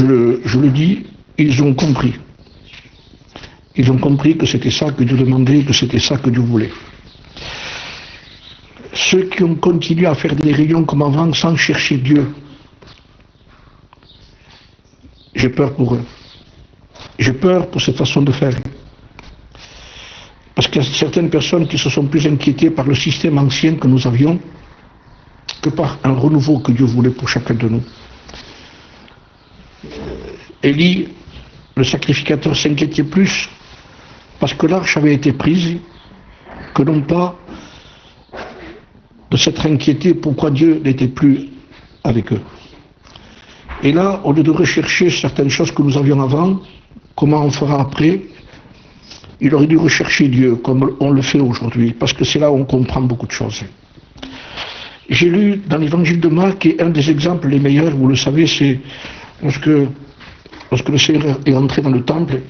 je le dis, ils ont compris. Ils ont compris que c'était ça que Dieu demandait, que c'était ça que Dieu voulait. Ceux qui ont continué à faire des réunions comme avant sans chercher Dieu, j'ai peur pour eux. J'ai peur pour cette façon de faire. Parce qu'il y a certaines personnes qui se sont plus inquiétées par le système ancien que nous avions que par un renouveau que Dieu voulait pour chacun de nous. Élie, le sacrificateur, s'inquiétait plus parce que l'arche avait été prise que non pas de s'être inquiété pourquoi Dieu n'était plus avec eux. Et là, au lieu de rechercher certaines choses que nous avions avant, comment on fera après, il aurait dû rechercher Dieu comme on le fait aujourd'hui, parce que c'est là où on comprend beaucoup de choses. J'ai lu dans l'évangile de Marc, et un des exemples les meilleurs, vous le savez, c'est lorsque le Seigneur est entré dans le temple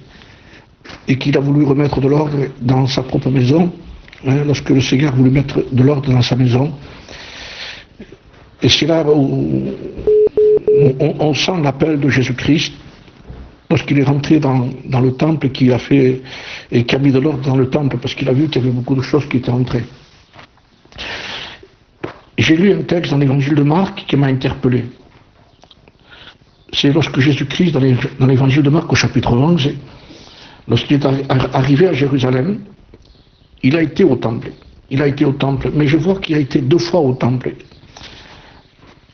et qu'il a voulu remettre de l'ordre dans sa propre maison, lorsque le Seigneur voulait mettre de l'ordre dans sa maison. Et c'est là où on sent l'appel de Jésus-Christ, lorsqu'il est rentré dans le temple, qu'il a fait et qui a mis de l'ordre dans le temple, parce qu'il a vu qu'il y avait beaucoup de choses qui étaient entrées. J'ai lu un texte dans l'évangile de Marc qui m'a interpellé. C'est lorsque Jésus-Christ, dans l'évangile de Marc au chapitre 11, lorsqu'il est arrivé à Jérusalem, il a été au temple. Il a été au temple, mais je vois qu'il a été 2 fois au temple.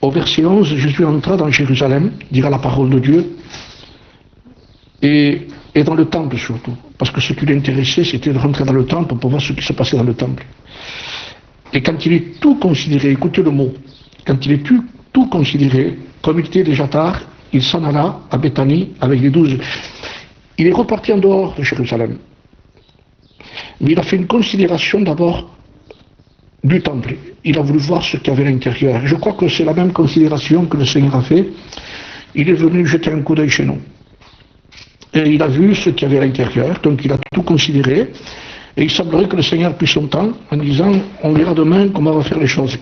Au verset 11, Jésus entra dans Jérusalem, dira la parole de Dieu, et dans le temple surtout, parce que ce qui l'intéressait, c'était de rentrer dans le temple pour voir ce qui se passait dans le temple. Et quand il est tout considéré, écoutez le mot, quand il est tout considéré, comme il était déjà tard, il s'en alla à Béthanie avec les 12. Il est reparti en dehors de Jérusalem. Mais il a fait une considération d'abord du temple. Il a voulu voir ce qu'il y avait à l'intérieur. Je crois que c'est la même considération que le Seigneur a fait. Il est venu jeter un coup d'œil chez nous. Et il a vu ce qu'il y avait à l'intérieur, donc il a tout considéré. Et il semblerait que le Seigneur puisse son temps en disant, on verra demain comment on va faire les choses.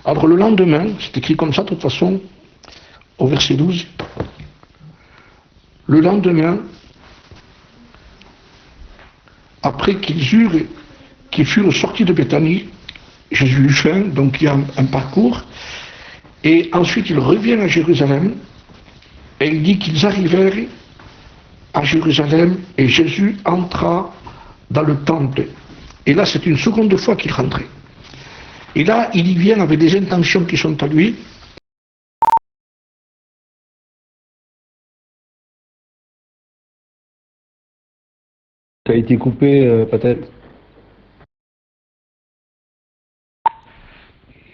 Alors le lendemain, c'est écrit comme ça de toute façon, au verset 12, le lendemain, après qu'ils furent sortis de Béthanie, Jésus eut faim, donc il y a un parcours, et ensuite il revient à Jérusalem, et il dit qu'ils arrivèrent à Jérusalem, et Jésus entra dans le temple. Et là, c'est une seconde fois qu'il rentrait. Et là, il y vient avec des intentions qui sont à lui. Ça a été coupé, peut-être.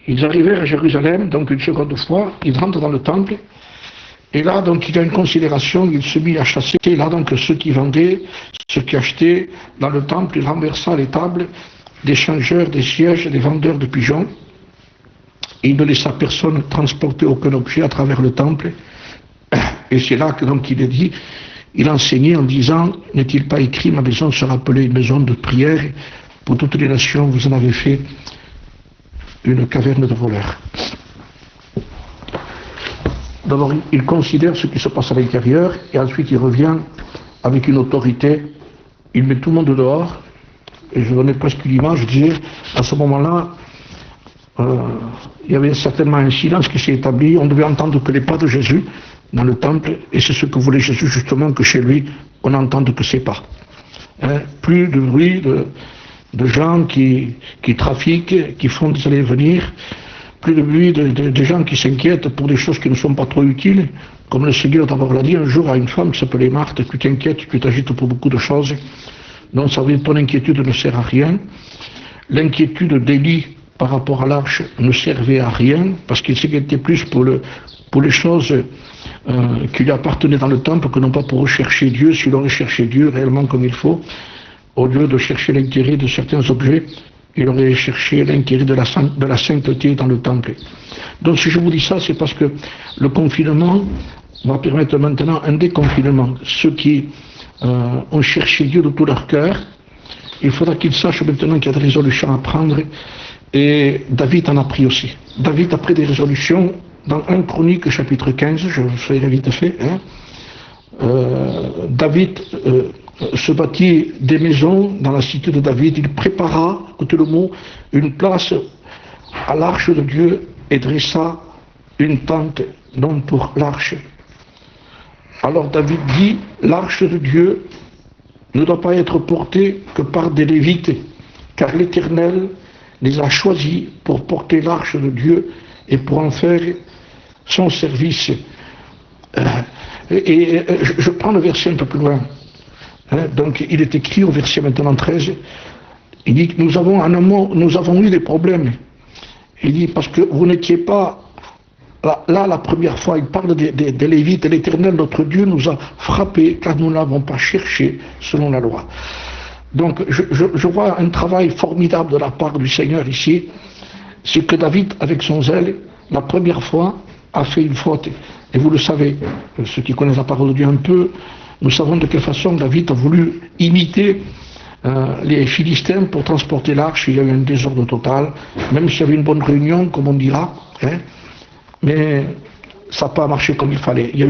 Ils arrivèrent à Jérusalem, donc une seconde fois, ils rentrent dans le temple, et là, donc, il y a une considération, il se mit à chasser, et là, donc, ceux qui vendaient, ceux qui achetaient, dans le temple, il renversa les tables des changeurs, des sièges, des vendeurs de pigeons, et il ne laissa personne transporter aucun objet à travers le temple, et c'est là que, donc, il est dit, il enseignait en disant, n'est-il pas écrit, ma maison sera appelée une maison de prière, pour toutes les nations, vous en avez fait une caverne de voleurs. D'abord, il considère ce qui se passe à l'intérieur, et ensuite il revient avec une autorité, il met tout le monde dehors, et je donnais presque une image, je disais, à ce moment-là, il y avait certainement un silence qui s'est établi, on devait entendre que les pas de Jésus dans le temple, et c'est ce que voulait Jésus justement, que chez lui, on n'entende que ses pas. Plus de bruit de gens qui trafiquent, qui font des allées et venir, plus de bruit de gens qui s'inquiètent pour des choses qui ne sont pas trop utiles, comme le Seigneur d'abord l'a dit un jour à une femme qui s'appelait Marthe, tu t'inquiètes, tu t'agites pour beaucoup de choses, donc ça veut dire ton inquiétude ne sert à rien. L'inquiétude d'Élie par rapport à l'arche ne servait à rien, parce qu'il s'inquiétait plus pour les choses qui lui appartenaient dans le temple que non pas pour rechercher Dieu, s'il aurait cherché Dieu réellement comme il faut, au lieu de chercher l'intérêt de certains objets, il aurait cherché l'intérêt de la sainteté dans le temple. Donc si je vous dis ça, c'est parce que le confinement va permettre maintenant un déconfinement. Ceux qui ont cherché Dieu de tout leur cœur, il faudra qu'ils sachent maintenant qu'il y a des résolutions à prendre, et David en a pris aussi. David a pris des résolutions dans 1 Chronique chapitre 15, je ferai vite fait, David se bâtit des maisons dans la cité de David, il prépara, écoutez le mot, une place à l'arche de Dieu et dressa une tente, non pour l'arche. Alors David dit, l'arche de Dieu ne doit pas être portée que par des Lévites, car l'Éternel les a choisis pour porter l'arche de Dieu et pour en faire son service. Je prends le verset un peu plus loin. Donc il est écrit au verset maintenant 13, il dit que nous avons eu des problèmes. Il dit parce que vous n'étiez pas là la première fois, il parle des Lévites, et l'Éternel notre Dieu nous a frappés car nous n'avons pas cherché selon la loi. Donc je vois un travail formidable de la part du Seigneur ici, c'est que David avec son zèle, la première fois, a fait une faute. Et vous le savez, ceux qui connaissent la parole de Dieu un peu, nous savons de quelle façon David a voulu imiter les Philistins pour transporter l'arche. Il y a eu un désordre total, même s'il y avait une bonne réunion, comme on dira, mais ça n'a pas marché comme il fallait. Il y a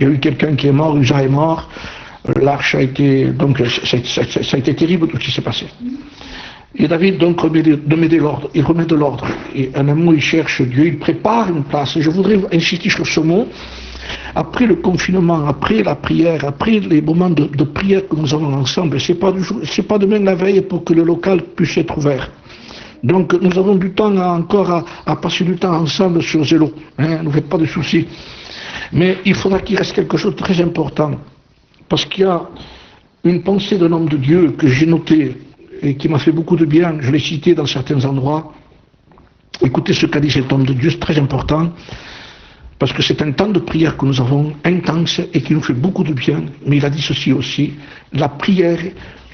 eu quelqu'un qui est mort, Uza est mort, l'arche a été, donc ça a été terrible tout ce qui s'est passé. Et David donc remet de l'ordre, et en un mot il cherche Dieu, il prépare une place, et je voudrais insister sur ce mot. Après le confinement, après la prière, après les moments de prière que nous avons ensemble, c'est pas demain la veille pour que le local puisse être ouvert. Donc nous avons du temps encore à passer du temps ensemble sur Zélo, ne faites pas de soucis. Mais il faudra qu'il reste quelque chose de très important, parce qu'il y a une pensée d'un homme de Dieu que j'ai notée et qui m'a fait beaucoup de bien, je l'ai cité dans certains endroits. Écoutez ce qu'a dit cet homme de Dieu, c'est très important, parce que c'est un temps de prière que nous avons intense et qui nous fait beaucoup de bien, mais il a dit ceci aussi, la prière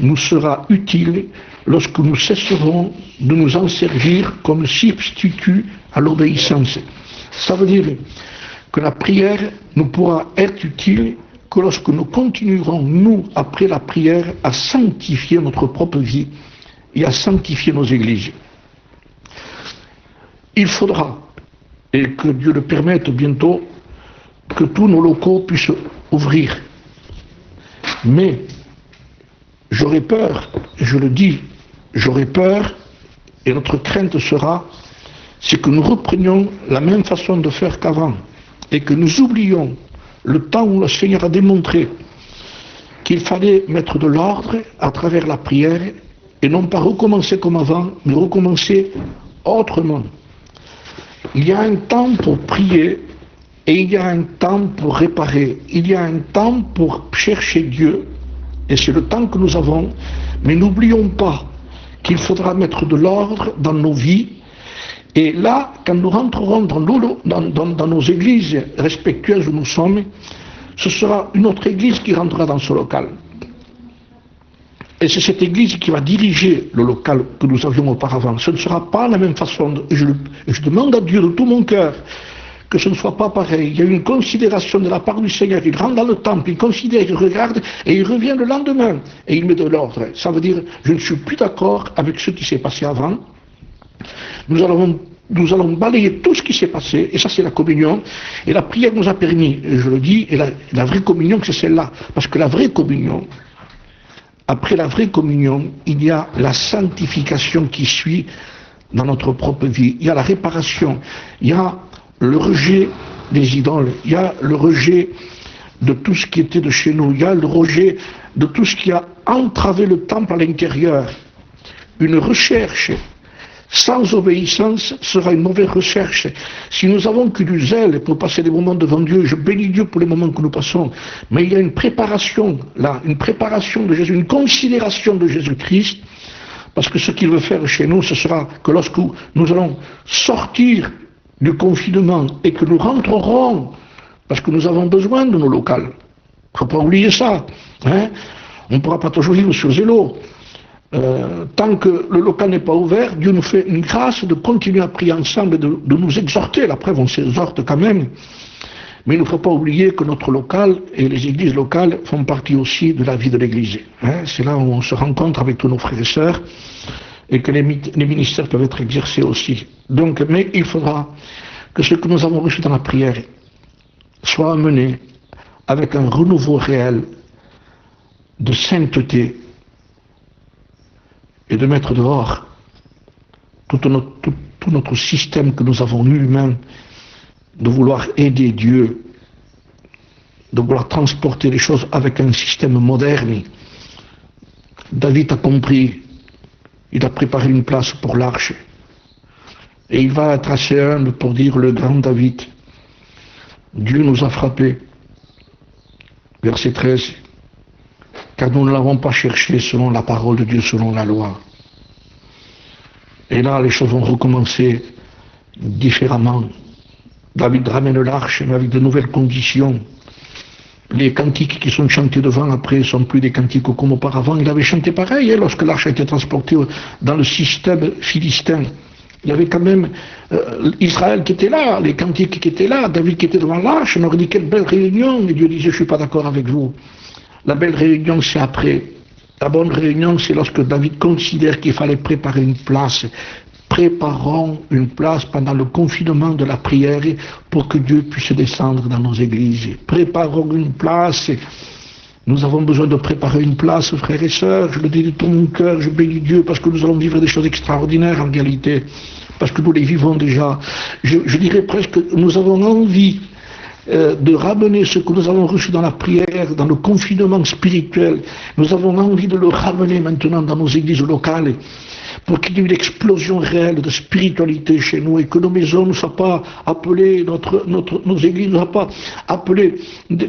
nous sera utile lorsque nous cesserons de nous en servir comme substitut à l'obéissance. Ça veut dire que la prière ne pourra être utile que lorsque nous continuerons, nous, après la prière, à sanctifier notre propre vie et à sanctifier nos églises. Il faudra, et que Dieu le permette bientôt, que tous nos locaux puissent ouvrir. Mais j'aurais peur, je le dis, j'aurais peur, et notre crainte sera, c'est que nous reprenions la même façon de faire qu'avant, et que nous oublions le temps où le Seigneur a démontré qu'il fallait mettre de l'ordre à travers la prière, et non pas recommencer comme avant, mais recommencer autrement. Il y a un temps pour prier et il y a un temps pour réparer. Il y a un temps pour chercher Dieu et c'est le temps que nous avons. Mais n'oublions pas qu'il faudra mettre de l'ordre dans nos vies. Et là, quand nous rentrerons dans nos églises respectueuses où nous sommes, ce sera une autre église qui rentrera dans ce local. Et c'est cette église qui va diriger le local que nous avions auparavant. Ce ne sera pas la même façon. Je demande à Dieu de tout mon cœur que ce ne soit pas pareil. Il y a une considération de la part du Seigneur. Il rentre dans le temple, il considère, il regarde, et il revient le lendemain. Et il met de l'ordre. Ça veut dire, je ne suis plus d'accord avec ce qui s'est passé avant. Nous allons balayer tout ce qui s'est passé, et ça c'est la communion. Et la prière nous a permis, je le dis, et la vraie communion c'est celle-là. Parce que la vraie communion, après la vraie communion, il y a la sanctification qui suit dans notre propre vie. Il y a la réparation, il y a le rejet des idoles, il y a le rejet de tout ce qui était de chez nous, il y a le rejet de tout ce qui a entravé le temple à l'intérieur. Une recherche sans obéissance sera une mauvaise recherche. Si nous avons que du zèle pour passer des moments devant Dieu, je bénis Dieu pour les moments que nous passons, mais il y a une préparation là, une préparation de Jésus, une considération de Jésus-Christ, parce que ce qu'il veut faire chez nous, ce sera que lorsque nous allons sortir du confinement et que nous rentrerons, parce que nous avons besoin de nos locales. Il ne faut pas oublier ça. On ne pourra pas toujours vivre sur Zélo. Tant que le local n'est pas ouvert, Dieu nous fait une grâce de continuer à prier ensemble et de nous exhorter. La preuve, on s'exhorte quand même. Mais il ne faut pas oublier que notre local et les églises locales font partie aussi de la vie de l'église. C'est là où on se rencontre avec tous nos frères et sœurs. et que les ministères peuvent être exercés aussi. Donc, mais il faudra que ce que nous avons reçu dans la prière soit amené avec un renouveau réel de sainteté et de mettre dehors tout notre système que nous avons eu humain, de vouloir aider Dieu, de vouloir transporter les choses avec un système moderne. David a compris, il a préparé une place pour l'arche. Et il va être assez humble pour dire le grand David, Dieu nous a frappés. Verset 13, car nous ne l'avons pas cherché selon la parole de Dieu, selon la loi. Et là, les choses vont recommencer différemment. David ramène l'arche, mais avec de nouvelles conditions. Les cantiques qui sont chantés devant, après, ne sont plus des cantiques comme auparavant. Il avait chanté pareil, lorsque l'arche a été transportée dans le système philistin. Il y avait quand même Israël qui était là, les cantiques qui étaient là, David qui était devant l'arche. On aurait dit quelle belle réunion. Et Dieu disait, je ne suis pas d'accord avec vous. La belle réunion, c'est après. La bonne réunion, c'est lorsque David considère qu'il fallait préparer une place. Préparons une place pendant le confinement de la prière pour que Dieu puisse descendre dans nos églises. Préparons une place. Nous avons besoin de préparer une place, frères et sœurs. Je le dis de tout mon cœur, je bénis Dieu parce que nous allons vivre des choses extraordinaires en réalité. Parce que nous les vivons déjà. Je dirais presque que nous avons envie de ramener ce que nous avons reçu dans la prière, dans le confinement spirituel. Nous avons envie de le ramener maintenant dans nos églises locales pour qu'il y ait une explosion réelle de spiritualité chez nous et que nos maisons ne soient pas appelées, nos églises ne soient pas appelées,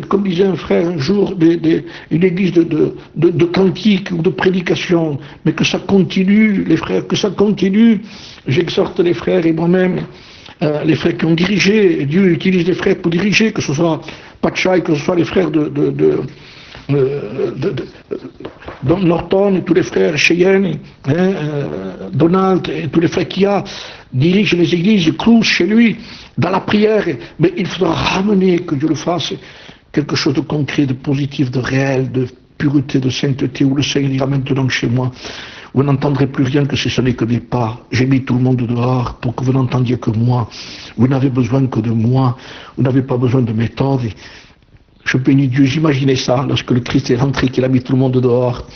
comme disait un frère un jour, une église de cantiques ou de prédication, mais que ça continue, les frères, que ça continue. J'exhorte les frères et moi-même, les frères qui ont dirigé, Dieu utilise les frères pour diriger, que ce soit Pachai, que ce soit les frères Norton et tous les frères Cheyenne, Donald et tous les frères qu'il y a, dirigent les églises, clouent chez lui, dans la prière. Mais il faudra ramener, que Dieu le fasse, quelque chose de concret, de positif, de réel, de pureté, de sainteté, où le Seigneur dira maintenant chez moi, vous n'entendrez plus rien que ce n'est que des pas. J'ai mis tout le monde dehors pour que vous n'entendiez que moi. Vous n'avez besoin que de moi. Vous n'avez pas besoin de méthode. Je bénis Dieu, j'imaginais ça lorsque le Christ est rentré, qu'il a mis tout le monde dehors.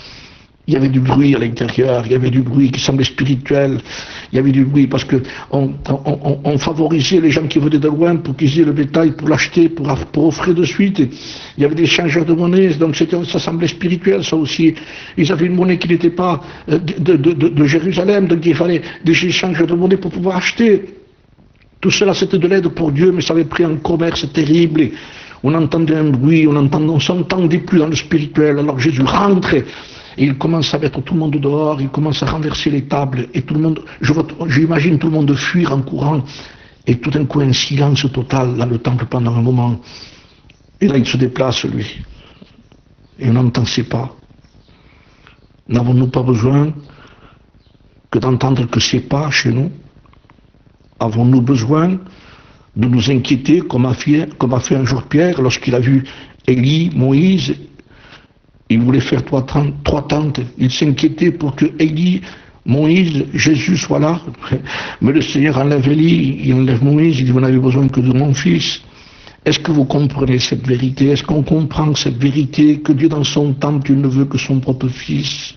Il y avait du bruit à l'intérieur, il y avait du bruit qui semblait spirituel, il y avait du bruit parce que on favorisait les gens qui venaient de loin pour qu'ils aient le bétail, pour l'acheter, pour offrir de suite. Il y avait des changeurs de monnaie, donc ça semblait spirituel, ça aussi. Ils avaient une monnaie qui n'était pas de Jérusalem, donc il fallait des échangeurs de monnaie pour pouvoir acheter. Tout cela c'était de l'aide pour Dieu, mais ça avait pris un commerce terrible. On entendait un bruit, on s'entendait plus dans le spirituel. Alors Jésus rentre et il commence à mettre tout le monde dehors, il commence à renverser les tables et tout le monde, j'imagine tout le monde fuir en courant et tout d'un coup un silence total dans le temple pendant un moment. Et là il se déplace lui et on n'entend ses pas. N'avons-nous pas besoin que d'entendre que ses pas chez nous? Avons-nous besoin de nous inquiéter comme a fait un jour Pierre lorsqu'il a vu Élie, Moïse? Il voulait faire trois tentes. Il s'inquiétait pour que Élie, Moïse, Jésus soient là. Mais le Seigneur enlève Élie, il enlève Moïse, il dit vous n'avez besoin que de mon fils. Est-ce que vous comprenez cette vérité? Est-ce qu'on comprend cette vérité que Dieu dans son temps, Dieu ne veut que son propre fils?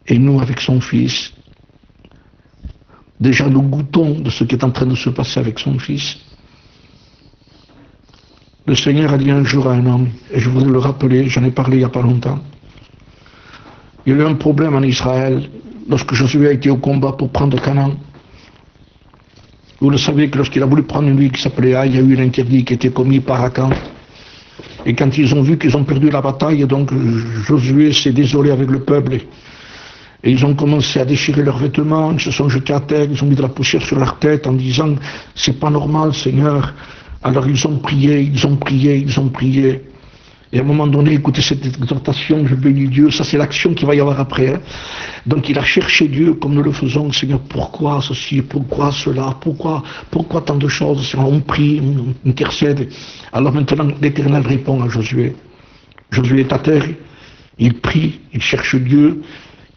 Et nous avec son fils. Déjà nous goûtons de ce qui est en train de se passer avec son fils. Le Seigneur a dit un jour à un homme, et je voudrais le rappeler, j'en ai parlé il n'y a pas longtemps. Il y a eu un problème en Israël, lorsque Josué a été au combat pour prendre Canaan. Vous le savez que lorsqu'il a voulu prendre une ville qui s'appelait Haï, il y a eu un interdit qui était commis par Akan. Et quand ils ont vu qu'ils ont perdu la bataille, donc Josué s'est désolé avec le peuple. Et ils ont commencé à déchirer leurs vêtements, ils se sont jetés à terre, ils ont mis de la poussière sur leur tête en disant « c'est pas normal Seigneur ». Alors ils ont prié. Et à un moment donné, écoutez cette exhortation, je bénis Dieu, ça c'est l'action qu'il va y avoir après. Hein. Donc il a cherché Dieu comme nous le faisons, Seigneur, pourquoi ceci, pourquoi cela, pourquoi tant de choses, Seigneur, on prie, on intercède. Alors maintenant l'Éternel répond à Josué. Josué est à terre, il prie, il cherche Dieu,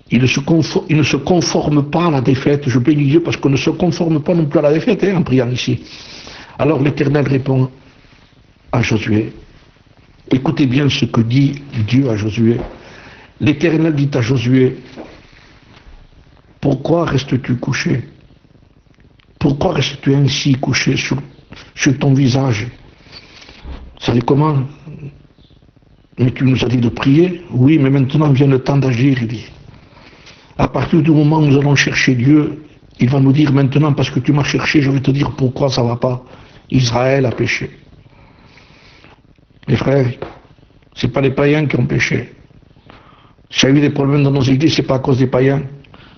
il ne se conforme pas à la défaite. Je bénis Dieu parce qu'on ne se conforme pas non plus à la défaite en priant ici. Alors l'Éternel répond à Josué. Écoutez bien ce que dit Dieu à Josué. L'Éternel dit à Josué, pourquoi restes-tu couché? Pourquoi restes-tu ainsi couché sur ton visage? Vous savez comment? Mais tu nous as dit de prier? Oui, mais maintenant vient le temps d'agir, il dit. À partir du moment où nous allons chercher Dieu, il va nous dire maintenant, parce que tu m'as cherché, je vais te dire pourquoi ça ne va pas. Israël a péché. Les frères, ce n'est pas les païens qui ont péché. S'il y a eu des problèmes dans nos églises, ce n'est pas à cause des païens.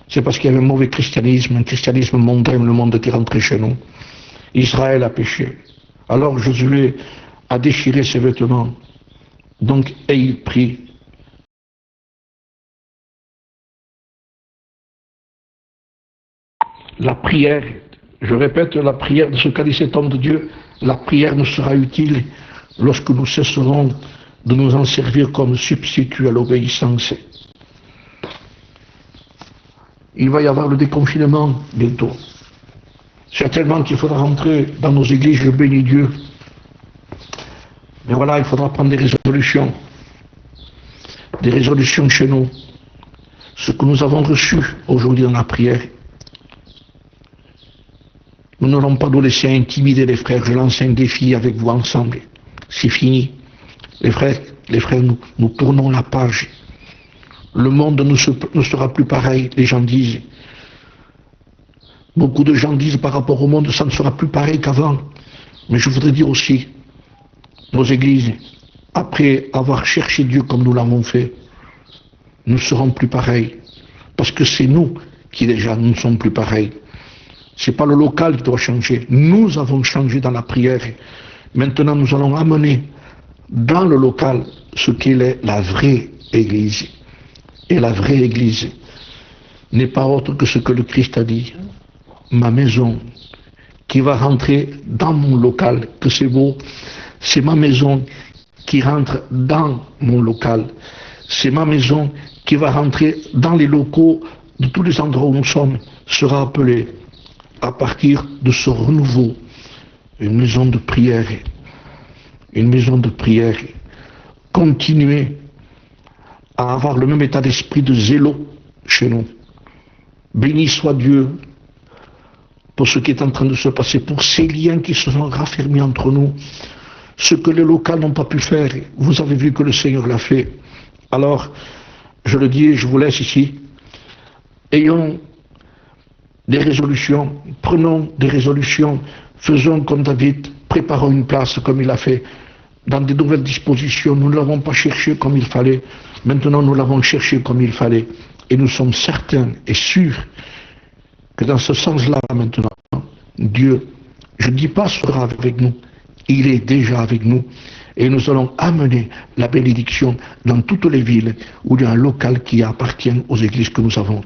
C'est parce qu'il y avait un mauvais christianisme, un christianisme mondain, le monde qui est rentré chez nous. Israël a péché. Alors Josué a déchiré ses vêtements. Donc, et il prie. La prière, je répète, la prière de ce qu'a dit cet homme de Dieu, la prière nous sera utile lorsque nous cesserons de nous en servir comme substitut à l'obéissance. Il va y avoir le déconfinement bientôt. Certainement qu'il faudra rentrer dans nos églises, je bénis Dieu. Mais voilà, il faudra prendre des résolutions. Des résolutions chez nous. Ce que nous avons reçu aujourd'hui dans la prière. Nous n'allons pas nous laisser intimider, les frères. Je lance un défi avec vous ensemble. C'est fini. Les frères, nous tournons la page. Le monde ne sera plus pareil, les gens disent. Beaucoup de gens disent par rapport au monde, ça ne sera plus pareil qu'avant. Mais je voudrais dire aussi, nos églises, après avoir cherché Dieu comme nous l'avons fait, nous serons plus pareils. Parce que c'est nous qui déjà ne sommes plus pareils. Ce n'est pas le local qui doit changer. Nous avons changé dans la prière. Maintenant, nous allons amener dans le local ce qu'est la vraie Église. Et la vraie Église n'est pas autre que ce que le Christ a dit. Ma maison qui va rentrer dans mon local, que c'est beau, c'est ma maison qui rentre dans mon local. C'est ma maison qui va rentrer dans les locaux de tous les endroits où nous sommes, sera appelée à partir de ce renouveau, une maison de prière. Une maison de prière. Continuer à avoir le même état d'esprit de zélo chez nous. Béni soit Dieu pour ce qui est en train de se passer, pour ces liens qui se sont raffermis entre nous. Ce que les locaux n'ont pas pu faire, vous avez vu que le Seigneur l'a fait. Alors, je le dis et je vous laisse ici. Ayons des résolutions, prenons des résolutions, faisons comme David, préparons une place comme il a fait, dans des nouvelles dispositions. Nous ne l'avons pas cherché comme il fallait, maintenant nous l'avons cherché comme il fallait. Et nous sommes certains et sûrs que dans ce sens-là maintenant, Dieu, je ne dis pas sera avec nous, il est déjà avec nous. Et nous allons amener la bénédiction dans toutes les villes où il y a un local qui appartient aux églises que nous avons.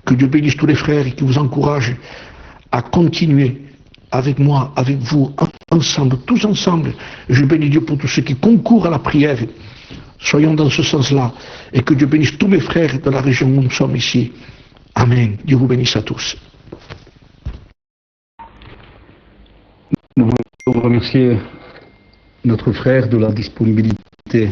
Que Dieu bénisse tous les frères et qui vous encourage à continuer avec moi, avec vous, ensemble, tous ensemble. Je bénis Dieu pour tous ceux qui concourent à la prière. Soyons dans ce sens-là. Et que Dieu bénisse tous mes frères de la région où nous sommes ici. Amen. Dieu vous bénisse à tous. Nous voulons remercier notre frère de la disponibilité